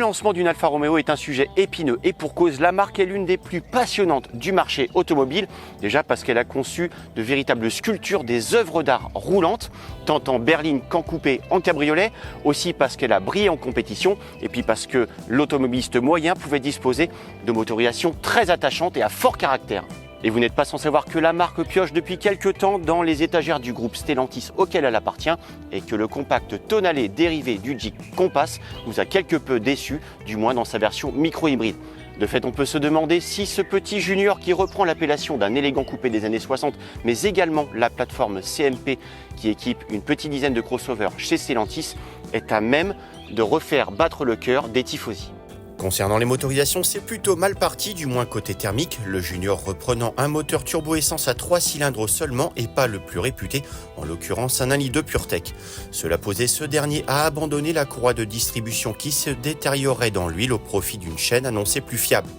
lancement d'une Alfa Romeo est un sujet épineux et pour cause, la marque est l'une des plus passionnantes du marché automobile. Déjà parce qu'elle a conçu de véritables sculptures des œuvres d'art roulantes, tant en berline qu'en coupé, en cabriolet. Aussi parce qu'elle a brillé en compétition et puis parce que l'automobiliste moyen pouvait disposer de motorisations très attachantes et à fort caractère. Et vous n'êtes pas sans savoir que la marque pioche depuis quelques temps dans les étagères du groupe Stellantis auquel elle appartient et que le compact tonalé dérivé du Jeep Compass nous a quelque peu déçus, du moins dans sa version micro-hybride. De fait, on peut se demander si ce petit junior qui reprend l'appellation d'un élégant coupé des années 60, mais également la plateforme CMP qui équipe une petite dizaine de crossovers chez Stellantis, est à même de refaire battre le cœur des tifosi. Concernant les motorisations, c'est plutôt mal parti, du moins côté thermique, le Junior reprenant un moteur turbo-essence à 3 cylindres seulement et pas le plus réputé, en l'occurrence un 1,2 litre PureTech. Cela posait ce dernier à abandonner la courroie de distribution qui se détériorait dans l'huile au profit d'une chaîne annoncée plus fiable.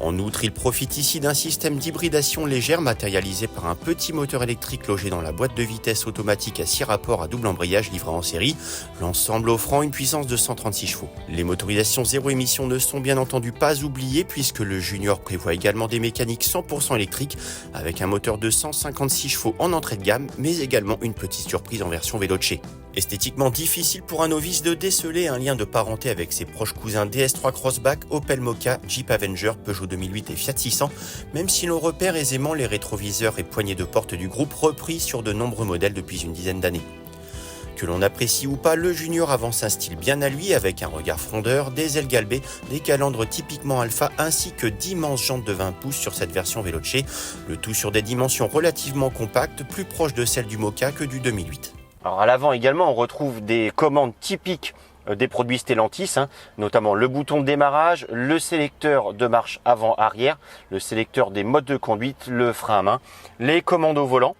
En outre, il profite ici d'un système d'hybridation légère matérialisé par un petit moteur électrique logé dans la boîte de vitesse automatique à 6 rapports à double embrayage livré en série, l'ensemble offrant une puissance de 136 chevaux. Les motorisations zéro émission ne sont bien entendu pas oubliées puisque le Junior prévoit également des mécaniques 100% électriques avec un moteur de 156 chevaux en entrée de gamme, mais également une petite surprise en version Veloce. Esthétiquement difficile pour un novice de déceler un lien de parenté avec ses proches cousins DS3 Crossback, Opel Mokka, Jeep Avenger, Peugeot 2008 et Fiat 600, même si l'on repère aisément les rétroviseurs et poignées de porte du groupe repris sur de nombreux modèles depuis une dizaine d'années. Que l'on apprécie ou pas, le Junior avance un style bien à lui avec un regard frondeur, des ailes galbées, des calandres typiquement alpha ainsi que d'immenses jantes de 20 pouces sur cette version Veloce, le tout sur des dimensions relativement compactes, plus proches de celles du Mokka que du 2008. Alors à l'avant également, on retrouve des commandes typiques des produits Stellantis, notamment le bouton de démarrage, le sélecteur de marche avant-arrière, le sélecteur des modes de conduite, le frein à main, les commandes au volant,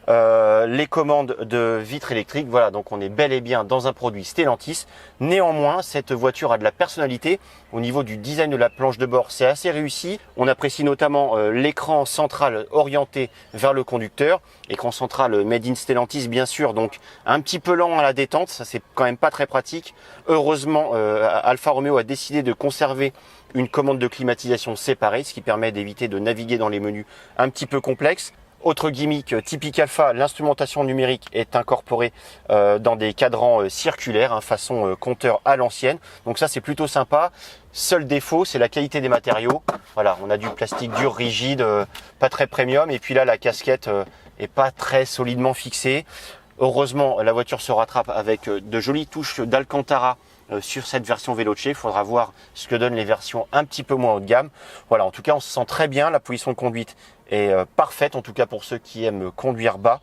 les commandes de vitres électriques. Voilà, donc on est bel et bien dans un produit Stellantis. Néanmoins, cette voiture a de la personnalité. Au niveau du design de la planche de bord, c'est assez réussi. On apprécie notamment l'écran central orienté vers le conducteur. Écran central made in Stellantis, bien sûr, donc un petit peu lent à la détente. Ça, c'est quand même pas très pratique. Heureusement, Alfa Romeo a décidé de conserver une commande de climatisation séparée, ce qui permet d'éviter de naviguer dans les menus un petit peu complexes. Autre gimmick typique Alfa, l'instrumentation numérique est incorporée dans des cadrans circulaires, façon compteur à l'ancienne. Donc ça, c'est plutôt sympa. Seul défaut, c'est la qualité des matériaux. Voilà, on a du plastique dur, rigide, pas très premium. Et puis là, la casquette est pas très solidement fixée. Heureusement, la voiture se rattrape avec de jolies touches d'Alcantara sur cette version Veloce. Il faudra voir ce que donnent les versions un petit peu moins haut de gamme. Voilà, en tout cas, on se sent très bien. La position de conduite est parfaite, en tout cas pour ceux qui aiment conduire bas.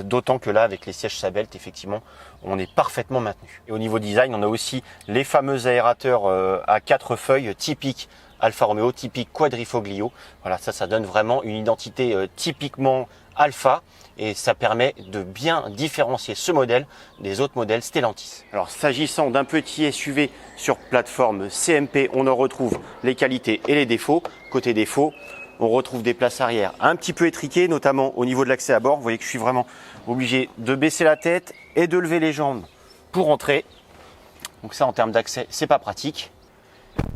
D'autant que là, avec les sièges Sabelt, effectivement, on est parfaitement maintenu. Et au niveau design, on a aussi les fameux aérateurs à 4 feuilles typiques Alfa Romeo, typique quadrifoglio. Voilà, ça donne vraiment une identité typiquement Alfa et ça permet de bien différencier ce modèle des autres modèles Stellantis. Alors s'agissant d'un petit SUV sur plateforme CMP, on en retrouve les qualités et les défauts. Côté défauts, on retrouve des places arrière un petit peu étriquées, notamment au niveau de l'accès à bord. Vous voyez que je suis vraiment obligé de baisser la tête et de lever les jambes pour entrer. Donc ça, en termes d'accès, c'est pas pratique.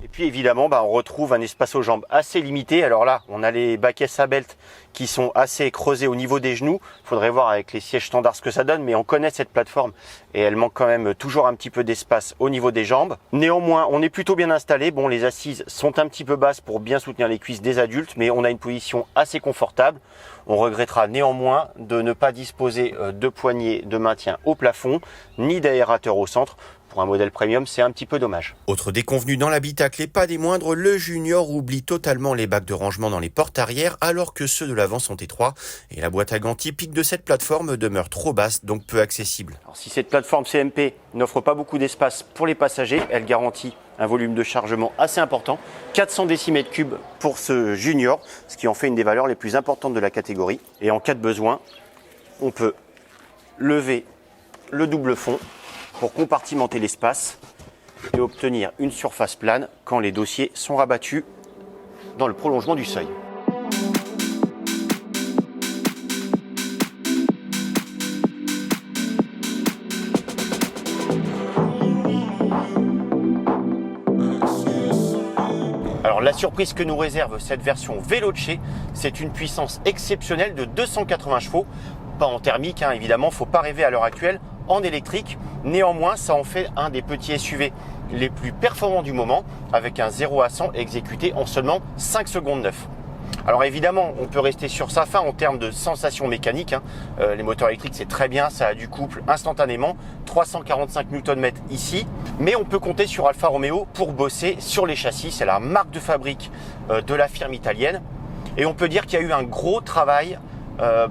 Et puis évidemment, on retrouve un espace aux jambes assez limité. Alors là, on a les baquets Sabelt qui sont assez creusés au niveau des genoux. Il faudrait voir avec les sièges standards ce que ça donne, mais on connaît cette plateforme et elle manque quand même toujours un petit peu d'espace au niveau des jambes. Néanmoins, on est plutôt bien installé. Bon, les assises sont un petit peu basses pour bien soutenir les cuisses des adultes, mais on a une position assez confortable. On regrettera néanmoins de ne pas disposer de poignées de maintien au plafond, ni d'aérateur au centre. Pour un modèle premium, c'est un petit peu dommage. Autre déconvenu dans l'habitacle et pas des moindres, le Junior oublie totalement les bacs de rangement dans les portes arrière alors que ceux de l'avant sont étroits et la boîte à gants typique de cette plateforme demeure trop basse, donc peu accessible. Alors, si cette plateforme CMP n'offre pas beaucoup d'espace pour les passagers, elle garantit un volume de chargement assez important, 400 décimètres cubes pour ce Junior, ce qui en fait une des valeurs les plus importantes de la catégorie. Et en cas de besoin, on peut lever le double fond pour compartimenter l'espace et obtenir une surface plane quand les dossiers sont rabattus dans le prolongement du seuil. la surprise que nous réserve cette version Veloce, c'est une puissance exceptionnelle de 280 chevaux, pas en thermique évidemment, faut pas rêver à l'heure actuelle, en électrique. Néanmoins, ça en fait un des petits SUV les plus performants du moment, avec un 0 à 100 exécuté en seulement 5 secondes 9. Alors évidemment, on peut rester sur sa faim en termes de sensations mécaniques. Les moteurs électriques, c'est très bien, ça a du couple instantanément, 345 Nm ici. Mais on peut compter sur Alfa Romeo pour bosser sur les châssis. C'est la marque de fabrique de la firme italienne. Et on peut dire qu'il y a eu un gros travail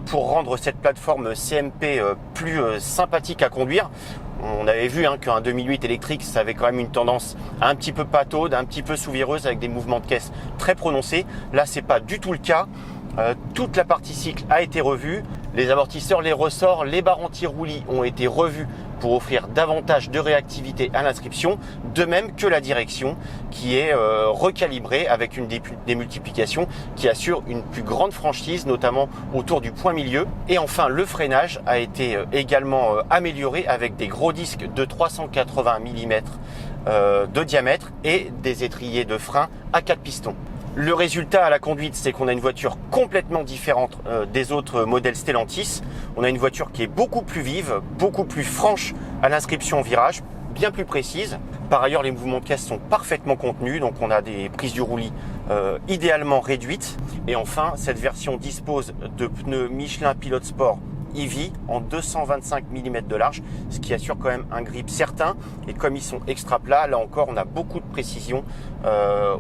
pour rendre cette plateforme CMP plus sympathique à conduire. On avait vu qu'un 2008 électrique, ça avait quand même une tendance un petit peu pataude, un petit peu sous-vireuse avec des mouvements de caisse très prononcés. Là, c'est pas du tout le cas. Toute la partie cycle a été revue. Les amortisseurs, les ressorts, les barres anti-roulis ont été revus pour offrir davantage de réactivité à l'inscription, de même que la direction qui est recalibrée avec une démultiplication qui assure une plus grande franchise, notamment autour du point milieu. Et enfin, le freinage a été également amélioré avec des gros disques de 380 mm de diamètre et des étriers de frein à 4 pistons. Le résultat à la conduite, c'est qu'on a une voiture complètement différente des autres modèles Stellantis. On a une voiture qui est beaucoup plus vive, beaucoup plus franche à l'inscription virage, bien plus précise. Par ailleurs, les mouvements de caisse sont parfaitement contenus, donc on a des prises du roulis idéalement réduites. Et enfin, cette version dispose de pneus Michelin Pilot Sport EV en 225 mm de large, ce qui assure quand même un grip certain. Et comme ils sont extra plats, là encore on a beaucoup de précision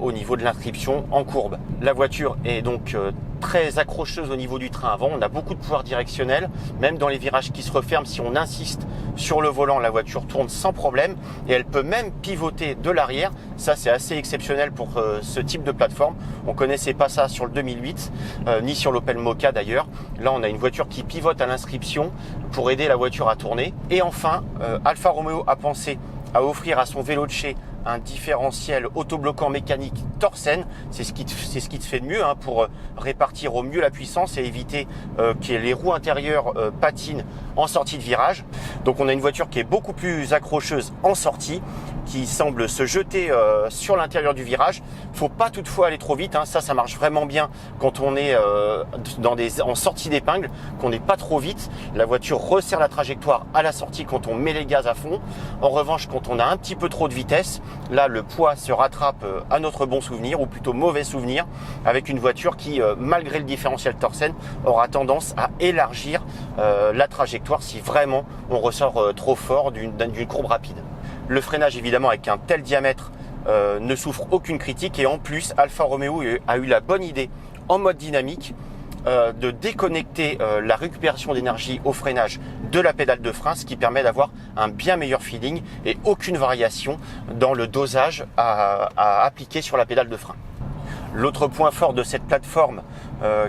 au niveau de l'inscription en courbe. La voiture est donc très accrocheuse au niveau du train avant, on a beaucoup de pouvoir directionnel, même dans les virages qui se referment, si on insiste sur le volant, la voiture tourne sans problème et elle peut même pivoter de l'arrière. Ça, c'est assez exceptionnel pour ce type de plateforme. On connaissait pas ça sur le 2008, ni sur l'Opel Mokka d'ailleurs. Là, on a une voiture qui pivote à l'inscription pour aider la voiture à tourner. Et enfin, Alfa Romeo a pensé à offrir à son Veloce un différentiel autobloquant mécanique Torsen. C'est ce qui te fait de mieux pour répartir au mieux la puissance et éviter que les roues intérieures patinent en sortie de virage. Donc on a une voiture qui est beaucoup plus accrocheuse en sortie, qui semble se jeter sur l'intérieur du virage. Faut pas toutefois aller trop vite, ça marche vraiment bien quand on est en sortie d'épingle, qu'on n'est pas trop vite. La voiture resserre la trajectoire à la sortie quand on met les gaz à fond. En revanche, quand on a un petit peu trop de vitesse, là le poids se rattrape à notre bon souvenir, ou plutôt mauvais souvenir, avec une voiture qui, malgré le différentiel Torsen, aura tendance à élargir la trajectoire si vraiment on ressort trop fort d'une courbe rapide. Le freinage, évidemment, avec un tel diamètre, ne souffre aucune critique. Et en plus, Alfa Romeo a eu la bonne idée, en mode dynamique, de déconnecter la récupération d'énergie au freinage de la pédale de frein, ce qui permet d'avoir un bien meilleur feeling et aucune variation dans le dosage à appliquer sur la pédale de frein. L'autre point fort de cette plateforme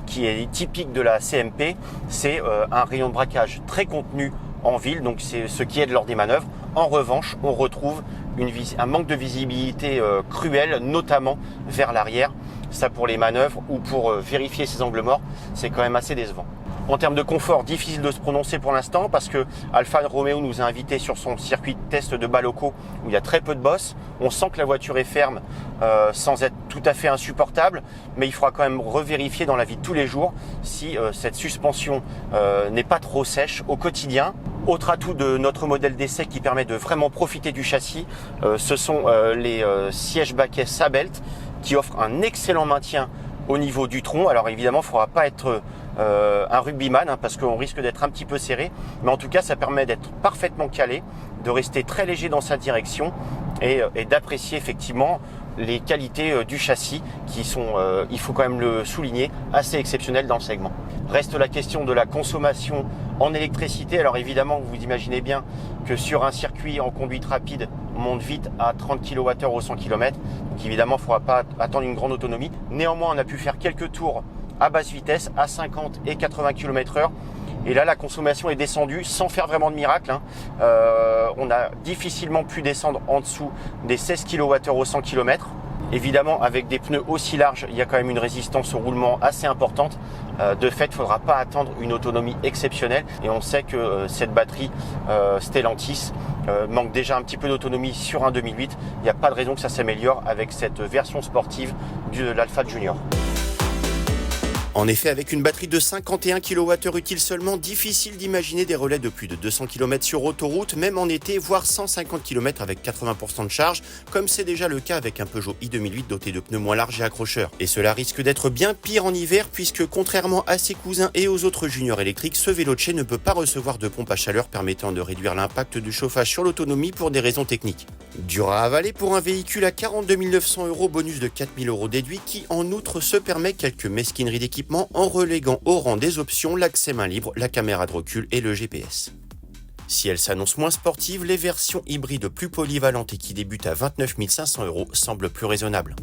qui est typique de la CMP, c'est un rayon de braquage très contenu en ville, donc c'est ce qui aide lors des manœuvres. En revanche, on retrouve un manque de visibilité cruel, notamment vers l'arrière. Ça, pour les manœuvres ou pour vérifier ces angles morts, c'est quand même assez décevant. En termes de confort, difficile de se prononcer pour l'instant parce que Alfa Romeo nous a invités sur son circuit de test de Baloco où il y a très peu de bosses. On sent que la voiture est ferme sans être tout à fait insupportable, mais il faudra quand même revérifier dans la vie de tous les jours si cette suspension n'est pas trop sèche au quotidien. Autre atout de notre modèle d'essai qui permet de vraiment profiter du châssis, ce sont les sièges baquets Sabelt qui offrent un excellent maintien au niveau du tronc. Alors évidemment, il ne faudra pas être un rugbyman parce qu'on risque d'être un petit peu serré, mais en tout cas ça permet d'être parfaitement calé, de rester très léger dans sa direction et d'apprécier effectivement les qualités du châssis qui sont, il faut quand même le souligner, assez exceptionnelles dans le segment. Reste la question de la consommation en électricité. Alors évidemment, vous imaginez bien que sur un circuit en conduite rapide, on monte vite à 30 kWh au 100 km. Donc évidemment, il ne faudra pas attendre une grande autonomie. Néanmoins, on a pu faire quelques tours à basse vitesse, à 50 et 80 km/h. Et là, la consommation est descendue sans faire vraiment de miracle. On a difficilement pu descendre en dessous des 16 kWh au 100 km. Évidemment, avec des pneus aussi larges, il y a quand même une résistance au roulement assez importante. De fait, il ne faudra pas attendre une autonomie exceptionnelle. Et on sait que cette batterie Stellantis manque déjà un petit peu d'autonomie sur un 2008. Il n'y a pas de raison que ça s'améliore avec cette version sportive de l'Alphard Junior. En effet, avec une batterie de 51 kWh utile seulement, difficile d'imaginer des relais de plus de 200 km sur autoroute, même en été, voire 150 km avec 80% de charge, comme c'est déjà le cas avec un Peugeot i2008 doté de pneus moins larges et accrocheurs. Et cela risque d'être bien pire en hiver, puisque contrairement à ses cousins et aux autres juniors électriques, ce Veloce ne peut pas recevoir de pompe à chaleur permettant de réduire l'impact du chauffage sur l'autonomie pour des raisons techniques. Dur à avaler pour un véhicule à 42 900 €, bonus de 4 000 € déduit, qui en outre se permet quelques mesquineries d'équipement en reléguant au rang des options l'accès main libre, la caméra de recul et le GPS. Si elle s'annonce moins sportive, les versions hybrides plus polyvalentes et qui débutent à 29 500 € semblent plus raisonnables.